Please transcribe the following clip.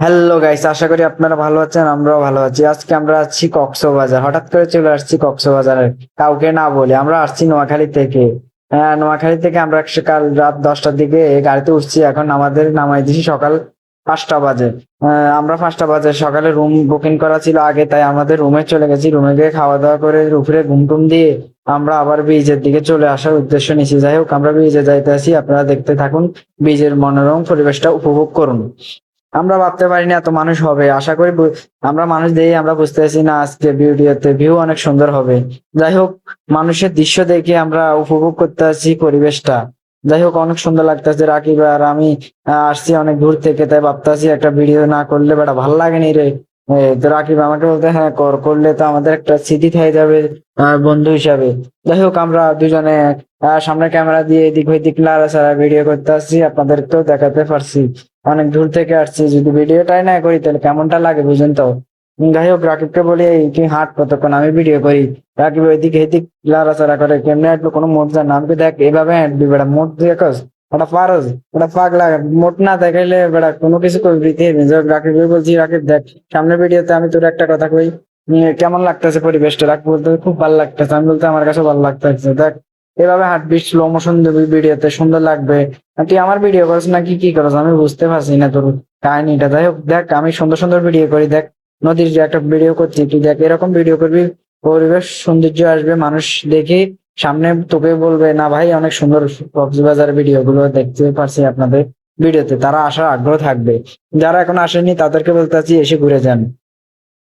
Hello guys, আশা করি আপনারা ভালো আছেন। আমরাও ভালো আছি। আজকে আমরা আছি কক্সবাজার। হঠাৎ করে চলে আসছি কক্সবাজারে, কাউকে না বলে। আমরা আসছি নোয়াখালী থেকে। নোয়াখালী থেকে আমরা কাল রাত 10টার দিকে গাড়িতে উঠছি। এখন আমাদের নামাই দিছি সকাল 5টা বাজে। আমরা 5টা বাজে সকালে রুম বুকিং করা ছিল আগে, তাই আমাদের রুমে চলে গেছি। রুমে গিয়ে খাওয়া দাওয়া করে উপরে ঘুম টুম দিয়ে আমরা আবার ব্রিজের দিকে চলে আসার উদ্দেশ্য নিছি। যাই হোক, আমরা ব্রিজে যাইতে আসি, আপনারা দেখতে থাকুন। ব্রিজের মনোরম পরিবেশটা উপভোগ করুন। আমরা ভাবতে পারিনি এত মানুষ হবে। আশা করি আমরা মানুষ দিয়ে আমরা বুঝতে পারছি না আজকে ভিডিওতে ভিউ অনেক সুন্দর হবে। যাই হোক, মানুষের দৃশ্য দেখে আমরা উপভোগ করতে আসছি পরিবেশটা। যাই হোক, অনেক সুন্দর লাগতেছে। রাকিব আর আমি আসছি অনেক দূর থেকে, তাই ভাবতেছি একটা ভিডিও না করলে বেটা ভাল লাগেনি রে। তো রাকিব আমাকে বলতে, হ্যাঁ করলে তো আমাদের একটা স্মৃতি থেকে যাবে বন্ধু হিসাবে। যাই হোক, আমরা দুজনে সামনে ক্যামেরা দিয়ে এদিক ওইদিক নাড়াচাড়া ভিডিও করতে আসছি, আপনাদেরকেও দেখাতে পারছি। অনেক দূর থেকে আসছি, যদি ভিডিওটাই না করি তাহলে কেমনটা লাগে বুঝেন তো। যাই হোক, রাকিবকে বলি, "এই তুই হাঁট কতক্ষণ, আমি ভিডিও করি।" রাকিব ওইদিকে এদিক লাড়াচাড়া করে, কেমনে হাঁটলো কোনো মজা না। আমি কই, দেখ এভাবে হাঁটবি বেটা, মোট দেখস ওটা পারস, ওটা পাগলা। মোট না দেখাইলে বেটা কোনো কিছু করবি। রাকিবকে বলছি, রাকিব দেখ, সামনের ভিডিওতে আমি তোর একটা কথা কই, কেমন লাগতেছে পরিবেশটা। রাকিব বলতে, খুব ভালো লাগতেছে। আমি বলতে, আমার কাছে ভালো লাগতেছে। দেখ এভাবে হাঁটবি, স্লো মোশন দিবি, ভিডিওতে সুন্দর লাগবে। আর তুই আমার ভিডিও করিস নাকি কি করস আমি বুঝতে পারছি না তোর কাহিনীটা। যাই হোক, দেখ আমি সুন্দর সুন্দর ভিডিও করি। দেখ নদীর যে একটা ভিডিও করছি, তুই দেখ এরকম ভিডিও করবি, পরিবেশ সৌন্দর্য আসবে, মানুষ দেখে সামনে তোকে বলবে, না ভাই অনেক সুন্দর। কক্সবাজার ভিডিও গুলো দেখতে পারছি আপনাদের ভিডিওতে, তারা আসার আগ্রহ থাকবে। যারা এখন আসেনি তাদেরকে বলতে চাচ্ছি, এসে ঘুরে যান।